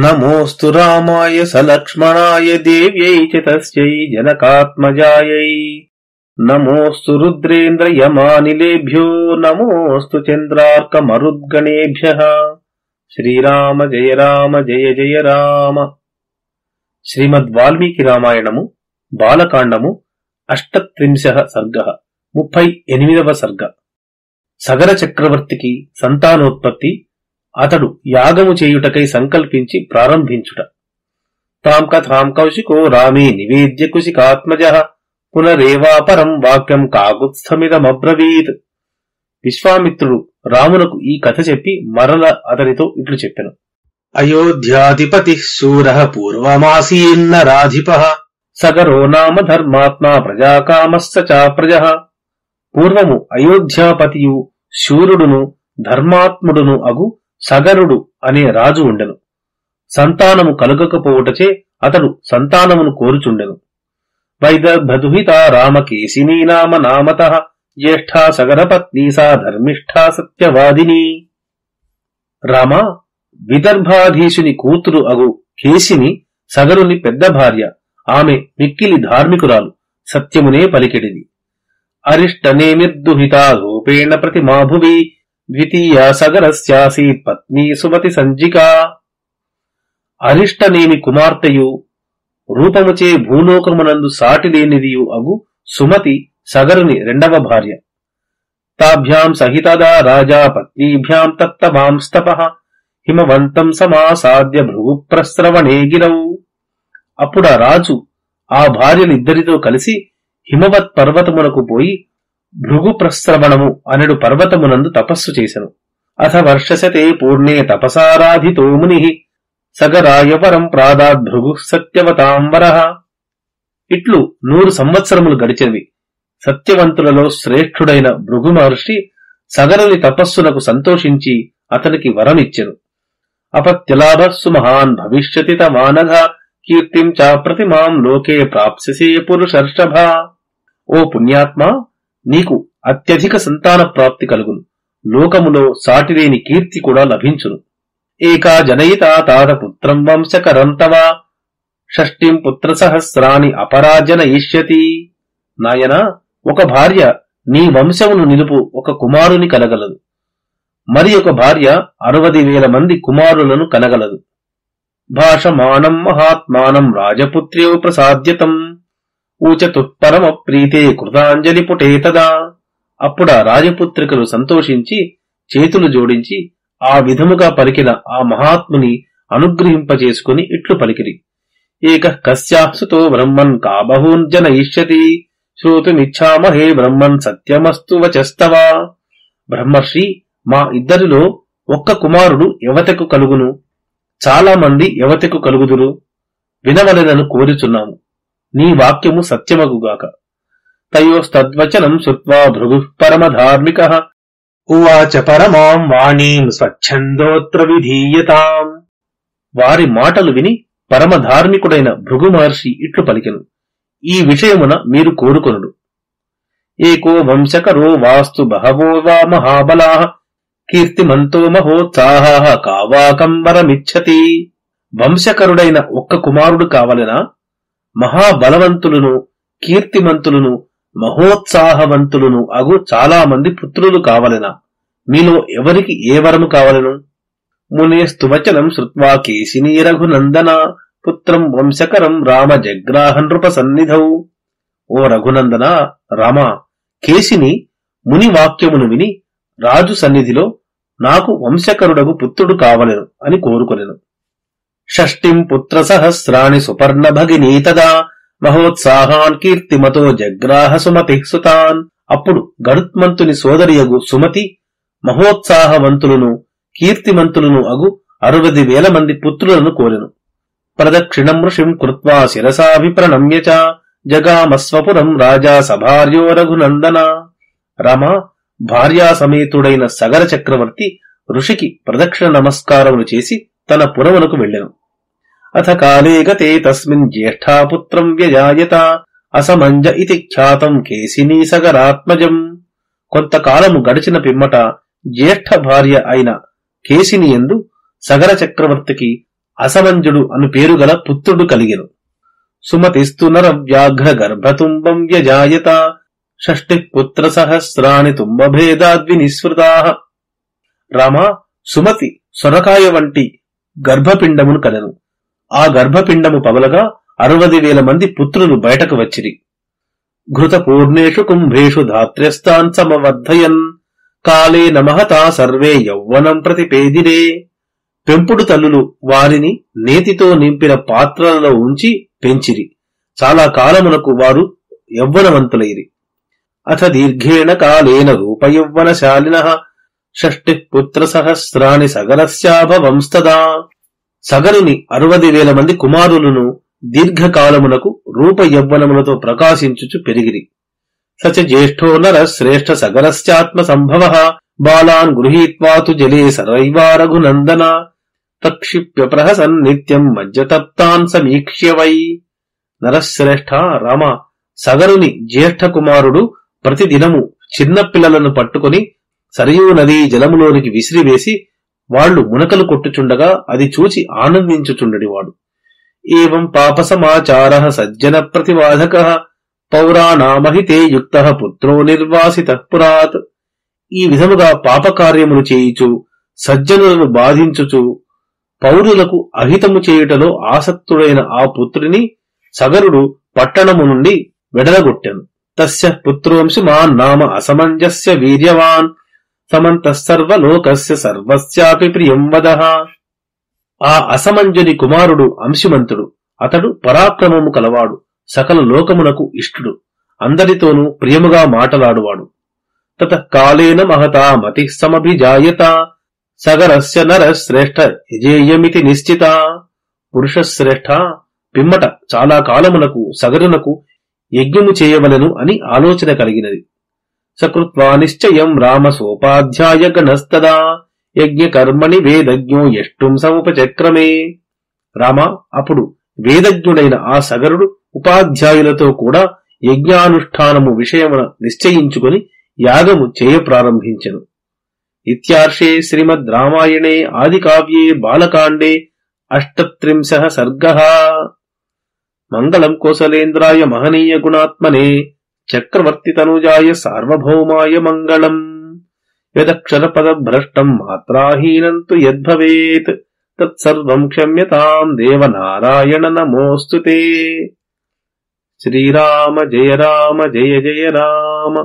నమోస్తు రామాయ సలక్ష్మణాయ దేవ్యై చ తస్యై జనకాత్మజాయై. నమోస్తు రుద్రేంద్ర యమానిలేభ్యో నమోస్తు చంద్రార్కమరుద్గణేభ్యః. శ్రీరామ జయ రామ జయ జయ రామ. శ్రీమద్ వాల్మీకి రామాయణము బాలకాండము 38 సర్గః 38వ సర్గ. సగర చక్రవర్తికి సంతానోత్పత్తి, అతడు యాగము చేయుటకై సంకల్పించి ప్రారంభించుట. తాం కథాం కౌశికో రామే నివేద్య కుశికాత్మజః పునరేవాపరం వాక్యం కాకుత్స్థమిదమబ్రవీత్. విశ్వామిత్రుడు రామునకు ఈ కథ చెప్పి మరల అతనితో ఇట్లు చెప్పెను. అయోధ్యాధిపతి శూరః పూర్వమాసీన్నరాధిపః సగరో నామ ధర్మాత్మా ప్రజాకామశ్చ చాప్రజః. పూర్వము అయోధ్యాపతియు శూరుడును ధర్మాత్ముడును అగు సగరుడు అనే రాజు ఉండెను. సంతానము కలుగకపోవుటచే అతడు సంతానమును కోరుచుండెను. వైదర్భదుహితా రామకేశినీ నామ నామతః జ్యేష్ఠా సగరపత్నీ సా ధర్మిష్ఠా సత్యవాదిని. రామ, విదర్భాధీశుని కూతురు అగు కేశిని సగరుని పెద్ద భార్య. ఆమె మిక్కిలి ధార్మికురాలు, సత్యమునే పలికెడిది. అరిష్టనేమిర్దుహితా రూపేణ ప్రతిమా భువి ద్వితీయ సగరస్యాసీత్ పత్ని సుమతి సంజికా. అరిష్టనేమి కుమార్తెయు రూపముచే భూలోకమునందు సాటిలేనిదియు అగు సుమతి సగరుని రెండవ భార్య. తాభ్యాం సహితదా రాజా పత్నీభ్యాం తత్తమాంస్తపః హిమవంతం సమాసాద్య భృగుప్రస్రవణే గిరౌ. అప్పుడా రాజు ఆ భార్యలిద్దరితో కలిసి హిమవత్ పర్వతమునకు పోయి భృగుప్రస్రవణము అనెడు పర్వతమునందు తపస్సు చేసెను. అథ వర్షశతే పూర్ణే తపసారాధితో మునిః సగరాయ వరం ప్రాదాద్ భృగుః సత్యవతాంబరః. ఇట్లు 100 సంవత్సరములు గడిచినవి. సత్యవంతులలో శ్రేష్ఠుడైన భృగు మహర్షి సగరుని తపస్సునకు సంతోషించి అతనికి వరమిచ్చెను. అపత్యలాభస్సు మహాన్ భవిష్యతి తమానఘ కీర్తిం చ ప్రతిమాం లోకే ప్రాప్స్యసే పురుషర్షభ. ఓ పుణ్యాత్మా, నీకు అత్యధిక సంతాన ప్రాప్తి కలుగును. లోకములో సాటిలేని కీర్తి కూడా లభించును. ఏకా జనయితా తాత పుత్రం వంశకరం తవ షష్టిం పుత్ర సహస్రాని అపరాజనయిష్యతి. నాయనా, ఒక భార్య నీ వంశమును నిలుపు ఒక కుమారుని కనగలదు. మరి ఒక భార్య 60,000 మంది కుమారులను కనగలదు. భాషమాణం మహాత్మానం రాజపుత్ర్యో ప్రసాద్యతం ఊచతుః పరమ ప్రీతే కృతాంజలి పుటే తదా. అప్పుడా రాజపుత్రికలు సంతోషించి చేతులు జోడించి ఆ విధముగా పలికిన ఆ మహాత్ముని అనుగ్రహింపచేసుకుని ఇట్లు పలికిరి. ఏకః కస్యాః సుతో బ్రహ్మన్ కా బహూన్ జనయిష్యతి శ్రోతుమిచ్ఛామహే బ్రహ్మన్ సత్యమస్తు వచస్తవ. బ్రహ్మర్షి, మా ఇద్దరిలో ఒక్క కుమారుడు యవతకు కలుగును, చాలా మంది యవతకు కలుగుదురు. వినవలెనను కోరుచున్నాము. నీ వాక్యము సత్యమగుగాక. తయోస్తద్వచనం శ్రుత్వా భృగుః పరమధార్మికః ఉవాచ పరమాం వాణీం స్వచ్ఛందోత్ర విధీయతాం. వారి మాటలు విని పరమధార్మికుడైన భృగు మహర్షి ఇట్లు పలికెను. ఈ విషయమున మీరు కోరుకొనుడు. ఏకో వంశకరో వాస్తు బహవో వా మహాబలాః కీర్తిమంతో మహోత్సాహః కావాకంబరమిచ్చతి. వంశకరుడైన ఒక్క కుమారుడు కావలెనా? మహాబలవంతులను, కీర్తిమంతులను, మహోత్సాహవంతులను అగు చాలా మంది పుత్రులు కావలెనా? మీలో ఎవరికి ఏ వరము కావలెను? మునేస్తు వచనం శ్రుత్వా కేశినీ రఘునందన పుత్రం వంశకరం రామ జగ్రాహ నృప సన్నిధౌ. ఓ రఘునందన, రామ, కేశిని ముని వాక్యమును విని రాజు సన్నిధిలో నాకు వంశకరుడగు పుత్రుడు కావలెను అని కోరుకొనెను. షష్టిం పుత్ర సహస్రాణి సుపర్ణ భగినీ తదా మహోత్సాహాన్ కీర్తిమతో జగ్రాహ సుమతిః సుతాన్. అప్పుడు గరుత్మంతుని సోదరియగు సుమతి మహోత్సాహవంతులను, కీర్తిమంతులను అగు 60,000 మంది పుత్రులను కోరెను. ప్రదక్షిణం ఋషిం కృత్వా శిరసాభిప్రణమ్య చ జగామస్వపురం రాజా సభార్యో రఘునందన. రామ, భార్యా సమేతుడైన సగర చక్రవర్తి ఋషికి ప్రదక్షిణ నమస్కారములు చేసి తన పురమునకు వెళ్ళెను. అథ కాలే గతే తస్మిన్ జ్యేష్ఠా పుత్రం వ్యజాయత అసమంజ ఇతి ఖ్యాతం కేశినీ సగరాత్మజం. కొంతకాలము గడిచిన పిమ్మట జ్యేష్ఠ భార్య అయిన కేశినియందు సగర చక్రవర్తికి అసమంజుడు అను పేరు గల పుత్రుడు కలిగెను. సుమతిస్తు నరవ్యాఘ్ర గర్భతుంబం వ్యజాయత షష్ఠి పుత్ర సహస్రాణి తుంబభేదాద్వినిస్మృతాః. రామ, సుమతి సొరకాయ వంటి గర్భపిండమును కనెను. ఆ గర్భపిండము పగలగా 60,000 మంది పుత్రులు బయటకు వచ్చిరి. ఘృతపూర్ణేషు కుంభేషు ధాత్ర్యస్తాన్ సమవర్ధయన్ కాలేన మహతా సర్వే యౌవనం ప్రతిపేదిరే. పెంపుడు తల్లులు వారిని నేతితో నింపిన పాత్రలలో ఉంచి పెంచిరి. చాలా కాలమునకు వారు యౌవనవంతులైరి. అథ దీర్ఘేణ కాలేన రూపయౌవనశాలినః షష్ఠి పుత్ర సహస్రాణి సగరస్యాభవంస్తదా. సగరుని 60,000 మంది కుమారులను దీర్ఘకాలమునకు రూప యౌవనములతో ప్రకాశించుచు పెరిగిరి. సచ జ్యేష్ఠో నర శ్రేష్ఠ సగరస్యాత్మ సంభవ బాలాన్ గృహీత్వాతు జలే సరైవారఘునందన తక్షిప్య ప్రహసన్ నిత్యం మజ్జతప్తాన్ సమీక్ష్య వై. నరశ్రేష్ఠ రామ, సగరుని జ్యేష్ఠ కుమారుడు ప్రతిదినము చిన్న పిల్లలను పట్టుకుని సరయూ నదీ జలములోనికి విసిరివేసి వాళ్లు మునకలు కొట్టుచుండగా అది చూచి ఆనందించుచుండెడివాడు. ఏవం పాప సమాచారః సజ్జన ప్రతివాధకః పౌరాణామహితే యుక్తః పుత్రో నిర్వాసితః పురాత్. ఈ విధముగా పాపకార్యములు చేయుచు సజ్జనులను బాధించుచు పౌరులకు అహితము చేయుటలో ఆసక్తుడైన ఆ పుత్రుని సగరుడు పట్టణము నుండి వెడలగొట్టెను. తస్య పుత్రోంశి మాన్ నామ అసమంజస్య వీర్యవాన్ సమంతఃసర్వలోకస్య సర్వస్యాపి ప్రియం వదః. ఆ అసమంజుని కుమారుడు అంశుమంతుడు. అతడు పరాక్రమము కలవాడు, సకల లోకమునకు ఇష్టుడు, అందరితోనూ ప్రియముగా మాటలాడువాడు. తతః కాలేన మహతా మతిః సమభిజాయత సగరస్య నరశ్రేష్ఠ యజేయమితి నిశ్చిత. పురుషశ్రేష్ఠ, పిమ్మట చాలా కాలమునకు సగరునకు యజ్ఞము చేయవలెను అని ఆలోచన కలిగినది. సకృత్వా నిశ్చయం రామ సోపాధ్యాయ గణస్తదా యజ్ఞకర్మణి వేదజ్ఞో యష్టుం సముపచక్రమే. రామ, అప్పుడు వేదజ్ఞుడైన ఆ సగరుడు ఉపాధ్యాయులతో కూడా యజ్ఞానుష్ఠానము విషయమున నిశ్చయించుకుని యాగము చేయ ప్రారంభించెను. ఇత్యార్షే శ్రీమద్ రామాయణే ఆదికావ్యే బాలకాండే 38 సర్గః. మంగళం కోసలేంద్రాయ మహనీయ గుణాత్మనే చక్రవర్తి తనుజాయ సార్వభౌమాయ మంగళం. యదక్షర పద భ్రష్టం మాత్రాహీనం తు యద్భవేత్ తత్సర్వం క్షమ్యతాం దేవనారాయణ నమోస్తుతే. శ్రీరామ జయ రామ జయ జయ రామ.